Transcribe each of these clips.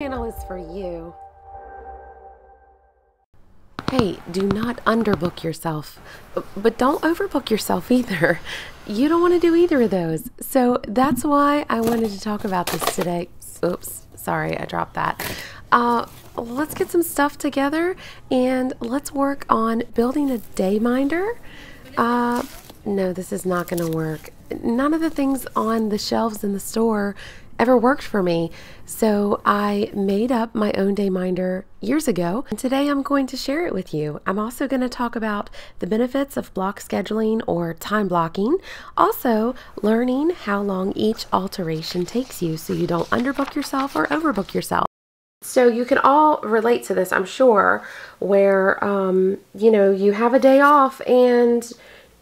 Channel is for you. Hey, do not underbook yourself, but don't overbook yourself either. You don't want to do either of those. So that's why I wanted to talk about this today. Oops, sorry, I dropped that. Let's get some stuff together and let's work on building a day minder. No, this is not going to work. None of the things on the shelves in the store ever worked for me. So I made up my own day minder years ago, and today I'm going to share it with you. I'm also going to talk about the benefits of block scheduling or time blocking, also learning how long each alteration takes you so you don't underbook yourself or overbook yourself. So you can all relate to this, I'm sure, where, you have a day off and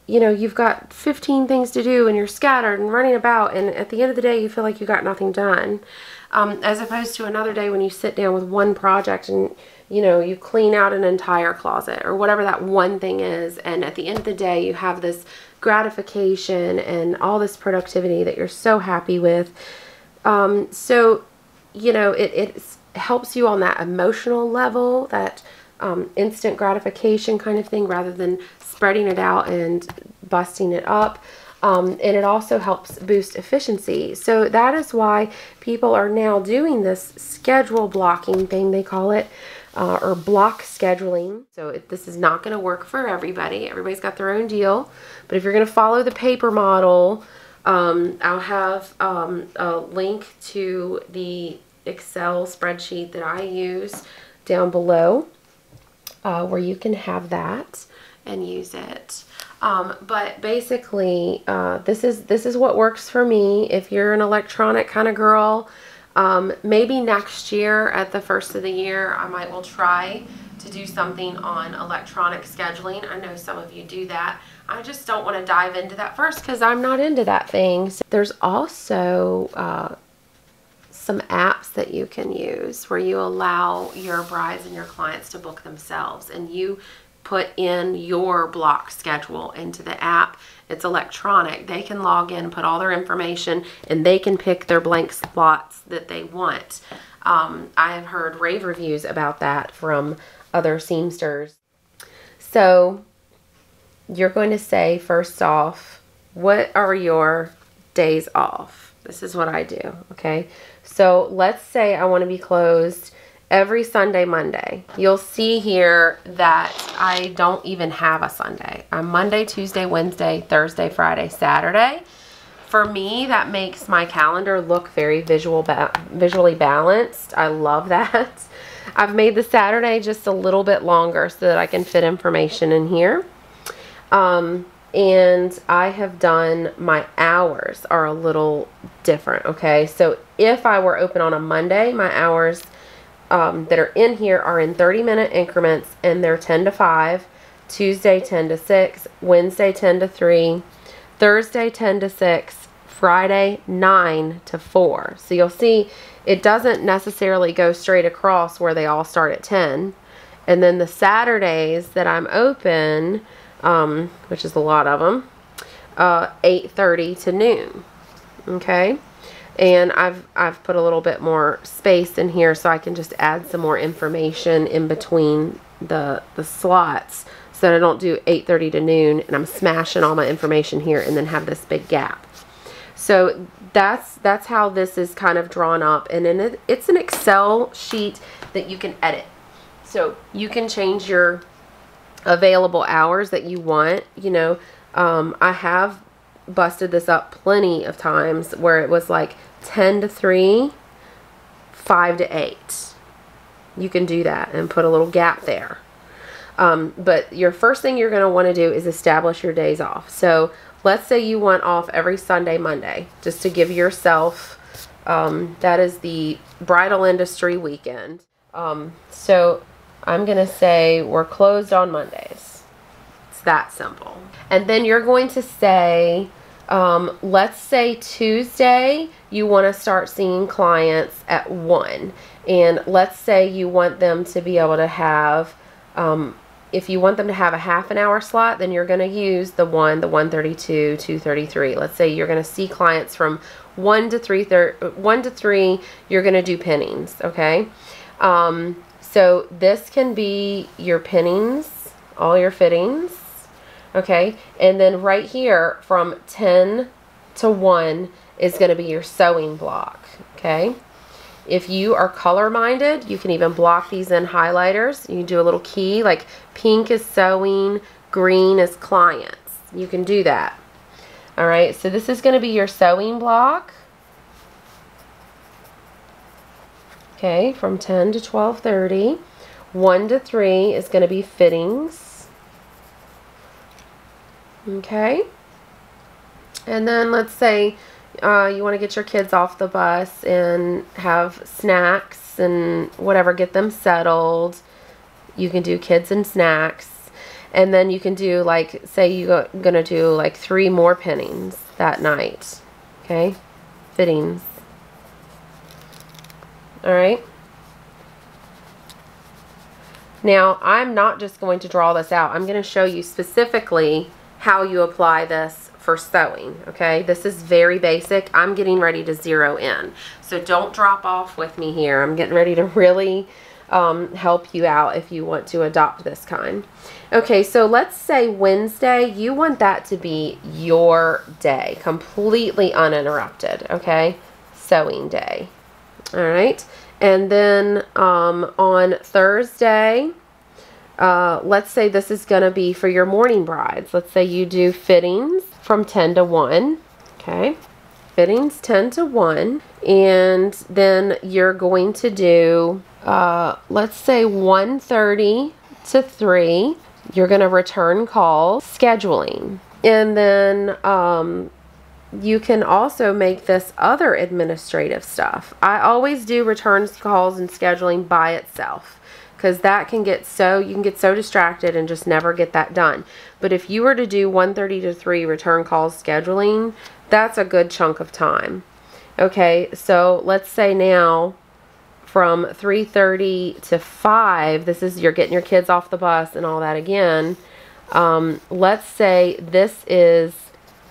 you've got 15 things to do and you're scattered and running about, and at the end of the day you feel like you got nothing done, as opposed to another day when you sit down with one project and you clean out an entire closet or whatever that one thing is, and at the end of the day you have this gratification and all this productivity that you're so happy with. It helps you on that emotional level, that instant gratification kind of thing, rather than spreading it out and busting it up. And it also helps boost efficiency. So that is why people are now doing this schedule blocking thing, they call it, or block scheduling. So this is not going to work for everybody. Everybody's got their own deal. But if you're going to follow the paper model, I'll have a link to the Excel spreadsheet that I use down below, where you can have that and use it. But basically, this is what works for me. If you're an electronic kind of girl, maybe next year at the first of the year, I will try to do something on electronic scheduling. I know some of you do that. I just don't want to dive into that first because I'm not into that thing. So there's also some apps that you can use where you allow your brides and your clients to book themselves, and you put in your block schedule into the app. It's electronic. They can log in, put all their information, and they can pick their blank slots that they want. I have heard rave reviews about that from other seamsters. So you're going to say, first off, what are your days off? This is what I do, okay? So let's say I want to be closed every Sunday, Monday. You'll see here that I don't even have a Sunday. I'm Monday, Tuesday, Wednesday, Thursday, Friday, Saturday. For me, that makes my calendar look very visually balanced. I love that. I've made the Saturday just a little bit longer so that I can fit information in here. And I have done, my hours are a little different, okay? So if I were open on a Monday, my hours that are in here are in 30-minute increments, and they're 10 to 5, Tuesday 10 to 6, Wednesday 10 to 3, Thursday 10 to 6, Friday 9 to 4. So you'll see it doesn't necessarily go straight across where they all start at 10. And then the Saturdays that I'm open, which is a lot of them, 8:30 to noon. Okay, and I've put a little bit more space in here so I can just add some more information in between the slots, so that I don't do 8:30 to noon and I'm smashing all my information here and then have this big gap. So that's how this is kind of drawn up, and then it's an Excel sheet that you can edit. So you can change your available hours that you want. I have busted this up plenty of times where it was like 10 to 3, 5 to 8. You can do that and put a little gap there. But your first thing you're going to want to do is establish your days off. So let's say you want off every Sunday, Monday, just to give yourself, that is the bridal industry weekend. So I'm going to say we're closed on Mondays. It's that simple. And then you're going to say, let's say Tuesday you want to start seeing clients at 1. And let's say you want them to be able to have If you want them to have a half an hour slot, then you're going to use the 1:32, 2:33. Let's say you're going to see clients from 1 to 3, you're going to do pinnings, okay? So this can be your pinnings, all your fittings, okay? And then right here from 10 to 1 is going to be your sewing block, okay? If you are color minded, you can even block these in highlighters. You can do a little key, like pink is sewing, green is clients. You can do that. All right, so this is going to be your sewing block. Okay, from 10 to 12:30. 1 to 3 is going to be fittings. Okay. And then let's say you want to get your kids off the bus and have snacks and whatever, get them settled. You can do kids and snacks. And then you can do, like, say you're going to do like 3 more pinnings that night. Okay? Fittings. Alright? Now, I'm not just going to draw this out. I'm going to show you specifically how you apply this for sewing, okay? This is very basic. I'm getting ready to zero in. So don't drop off with me here. I'm getting ready to really help you out if you want to adopt this kind. Okay, so let's say Wednesday, you want that to be your day, completely uninterrupted, okay? Sewing day. All right, and then on Thursday, let's say this is going to be for your morning brides. Let's say you do fittings from 10 to 1, okay? Fittings 10 to 1, and then you're going to do, let's say 1:30 to 3, you're going to return calls, scheduling, and then you can also make this other administrative stuff. I always do returns calls and scheduling by itself, because that can get so, you can get so distracted and just never get that done. But if you were to do 1:30 to 3 return calls scheduling, that's a good chunk of time. Okay, so let's say now from 3:30 to 5, this is, you're getting your kids off the bus and all that again. Let's say this is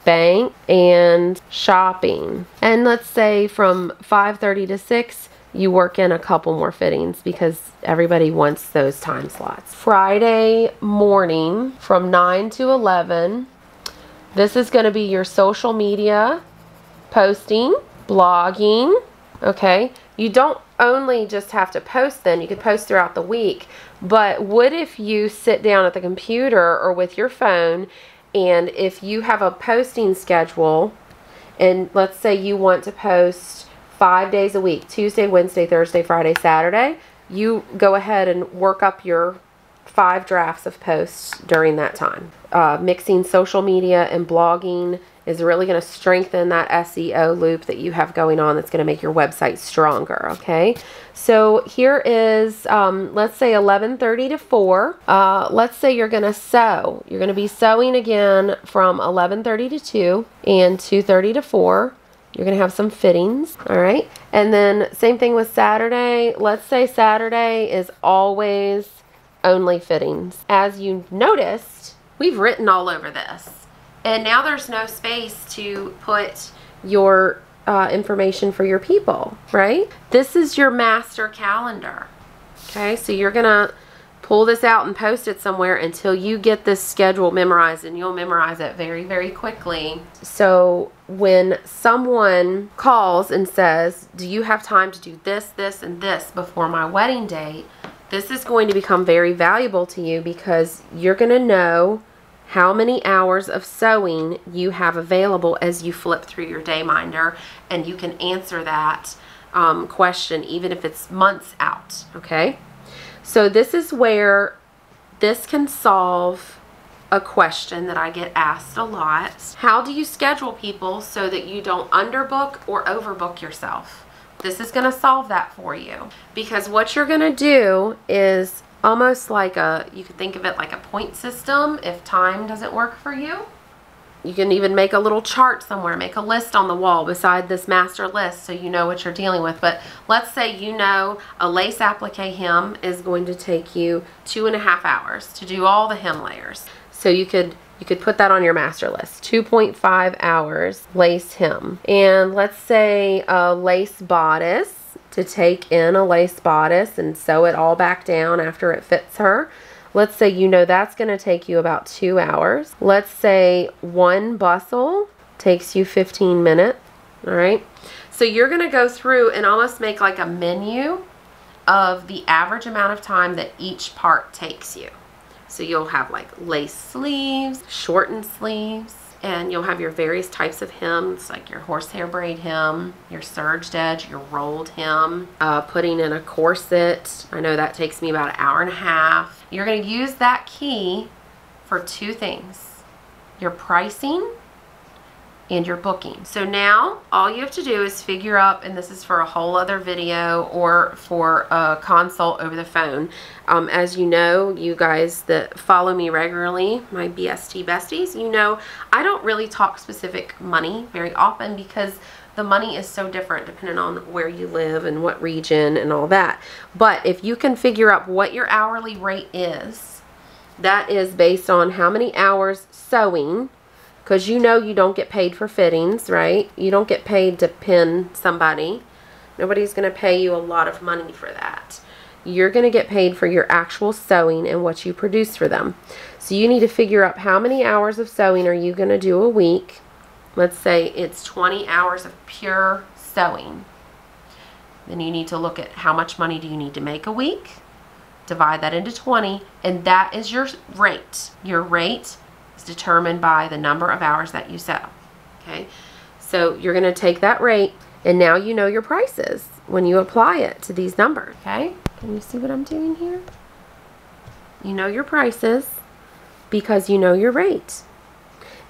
bank and shopping. And let's say from 5:30 to 6, you work in a couple more fittings because everybody wants those time slots. Friday morning from 9 to 11, this is going to be your social media posting, blogging, okay? You don't only just have to post then, you could post throughout the week, but what if you sit down at the computer or with your phone, and if you have a posting schedule, and let's say you want to post 5 days a week, Tuesday, Wednesday, Thursday, Friday, Saturday, you go ahead and work up your 5 drafts of posts during that time. Mixing social media and blogging is really going to strengthen that SEO loop that you have going on that's going to make your website stronger, okay? So here is, let's say 11:30 to 4. Let's say you're going to sew. You're going to be sewing again from 11:30 to 2 and 2:30 to 4. You're going to have some fittings, all right? And then same thing with Saturday. Let's say Saturday is always only fittings. As you noticed, we've written all over this. And now there's no space to put your information for your people, right? This is your master calendar, okay? So you're going to pull this out and post it somewhere until you get this schedule memorized, and you'll memorize it very, very quickly. So when someone calls and says, do you have time to do this, this, and this before my wedding date? This is going to become very valuable to you because you're going to know how many hours of sewing you have available as you flip through your day minder, and you can answer that question even if it's months out, okay? So this is where this can solve a question that I get asked a lot. How do you schedule people so that you don't underbook or overbook yourself? This is going to solve that for you, because what you're going to do is almost like a, you could think of it like a point system if time doesn't work for you. You can even make a little chart somewhere, make a list on the wall beside this master list so you know what you're dealing with. But let's say you know a lace applique hem is going to take you 2.5 hours to do all the hem layers. So you could put that on your master list, 2.5 hours lace hem. And let's say a lace bodice, to take in a lace bodice and sew it all back down after it fits her. Let's say you know that's going to take you about 2 hours. Let's say one bustle takes you 15 minutes. All right. So you're going to go through and almost make like a menu of the average amount of time that each part takes you. So you'll have like lace sleeves, shortened sleeves, and you'll have your various types of hems, like your horsehair braid hem, your serged edge, your rolled hem, putting in a corset. I know that takes me about 1.5 hours. You're going to use that key for 2 things: your pricing and your booking. So now all you have to do is figure out, and this is for a whole other video or for a consult over the phone. As you know, you guys that follow me regularly, my BST besties, you know I don't really talk specific money very often because the money is so different depending on where you live and what region and all that. But if you can figure out what your hourly rate is, that is based on how many hours sewing, because you know you don't get paid for fittings, right? You don't get paid to pin somebody. Nobody's going to pay you a lot of money for that. You're going to get paid for your actual sewing and what you produce for them. So you need to figure out how many hours of sewing are you going to do a week. Let's say it's 20 hours of pure sewing. Then you need to look at how much money do you need to make a week. Divide that into 20, and that is your rate. Your rate is determined by the number of hours that you sew. Okay, so you're going to take that rate, and now you know your prices when you apply it to these numbers. Okay, can you see what I'm doing here? You know your prices because you know your rate.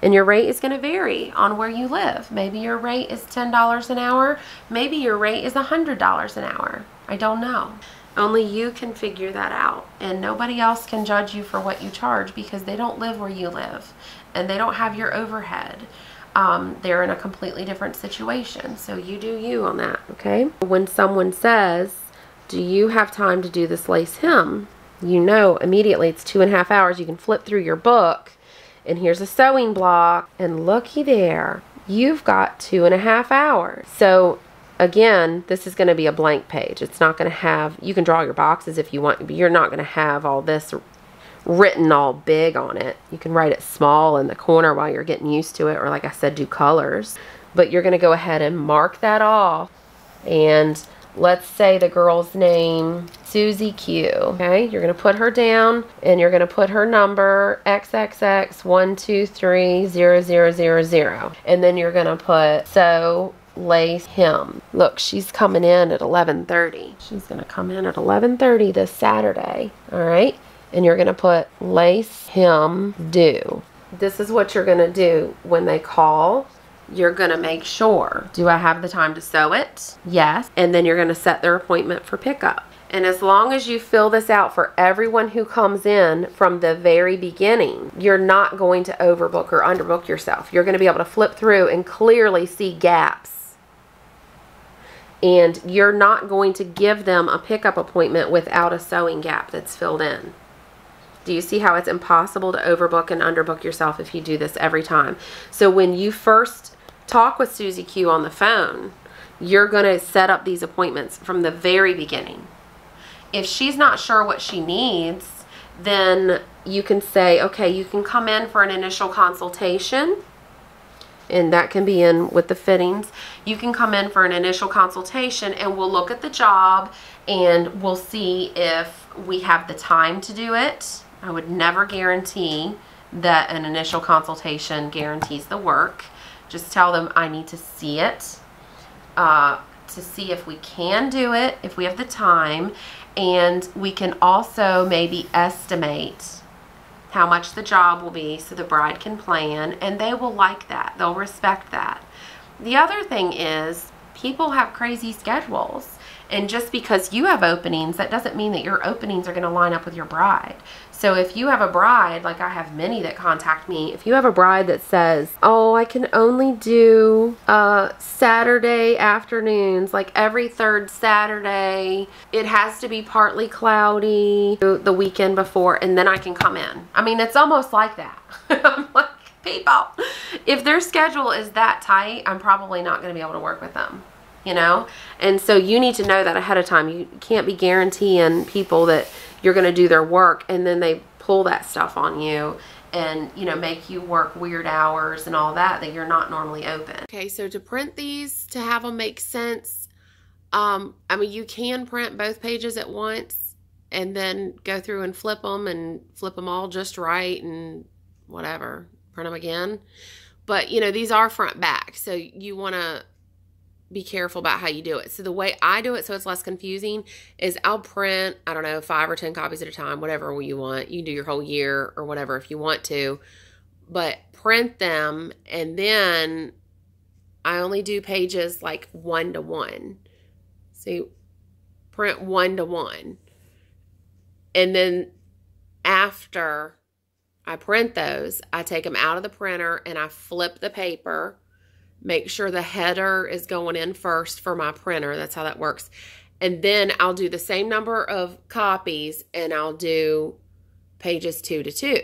And your rate is going to vary on where you live. Maybe your rate is $10 an hour. Maybe your rate is $100 an hour. I don't know. Only you can figure that out. And nobody else can judge you for what you charge because they don't live where you live. And they don't have your overhead. They're in a completely different situation. So you do you on that, okay? When someone says, do you have time to do this lace hem? You know immediately it's 2.5 hours. You can flip through your book. And here's a sewing block, and looky there, you've got 2.5 hours. So again, this is going to be a blank page. It's not going to have, you can draw your boxes if you want, but you're not going to have all this written all big on it. You can write it small in the corner while you're getting used to it, or like I said, do colors. But you're going to go ahead and mark that off, and let's say the girl's name, Susie Q. Okay, you're going to put her down and you're going to put her number XXX1230000. And then you're going to put sew lace hem. Look, she's coming in at 11:30. She's going to come in at 11:30 this Saturday. All right, and you're going to put lace hem due. This is what you're going to do when they call. You're going to make sure, do I have the time to sew it? Yes. And then you're going to set their appointment for pickup. And as long as you fill this out for everyone who comes in from the very beginning, you're not going to overbook or underbook yourself. You're going to be able to flip through and clearly see gaps. And you're not going to give them a pickup appointment without a sewing gap that's filled in. Do you see how it's impossible to overbook and underbook yourself if you do this every time? So when you first talk with Susie Q on the phone, you're going to set up these appointments from the very beginning. If she's not sure what she needs, then you can say, okay, you can come in for an initial consultation, and that can be in with the fittings. You can come in for an initial consultation and we'll look at the job and we'll see if we have the time to do it. I would never guarantee that an initial consultation guarantees the work. Just tell them I need to see it to see if we can do it, if we have the time, and we can also maybe estimate how much the job will be so the bride can plan, and they will like that. They'll respect that. The other thing is people have crazy schedules, And just because you have openings, that doesn't mean that your openings are going to line up with your bride. So if you have a bride, like I have many that contact me, if you have a bride that says, oh, I can only do Saturday afternoons, like every third Saturday, it has to be partly cloudy the weekend before, and then I can come in. I mean, it's almost like that. I'm like, people, if their schedule is that tight, I'm probably not going to be able to work with them, you know? And so you need to know that ahead of time. You can't be guaranteeing people that you're going to do their work and then they pull that stuff on you and, you know, make you work weird hours and all that you're not normally open. Okay, so to print these, to have them make sense, I mean, you can print both pages at once and then go through and flip them all just right and whatever, print them again. But, you know, these are front back, so you want to be careful about how you do it. So the way I do it, so it's less confusing, is I'll print, I don't know, 5 or 10 copies at a time, whatever you want. You can do your whole year or whatever if you want to, but print them, and then I only do pages like 1 to 1. So print 1 to 1. And then after I print those, I take them out of the printer and I flip the paper. Make sure the header is going in first for my printer. That's how that works. And then I'll do the same number of copies and I'll do pages 2 to 2.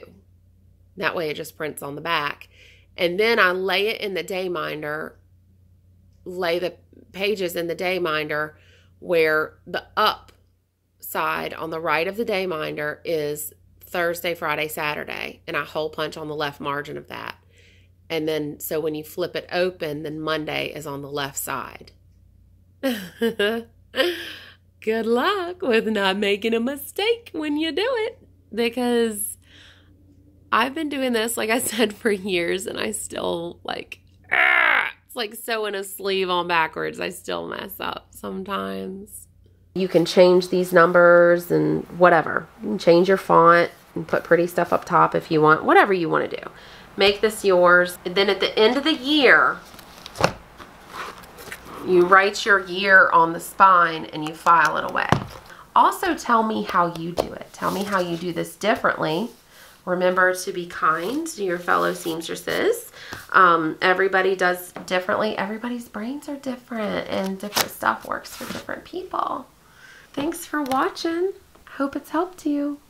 That way it just prints on the back. And then I lay it in the day minder, lay the pages in the day minder where the up side on the right of the day minder is Thursday, Friday, Saturday. And I hole punch on the left margin of that. And then, so when you flip it open, then Monday is on the left side. Good luck with not making a mistake when you do it. Because I've been doing this, like I said, for years, and I still, like, it's like sewing a sleeve on backwards. I still mess up sometimes. You can change these numbers and whatever. You can change your font and put pretty stuff up top if you want. Whatever you want to do. Make this yours. And then at the end of the year, you write your year on the spine and you file it away. Also, tell me how you do it. Tell me how you do this differently. Remember to be kind to your fellow seamstresses. Everybody does differently. Everybody's brains are different and different stuff works for different people. Thanks for watching. Hope it's helped you.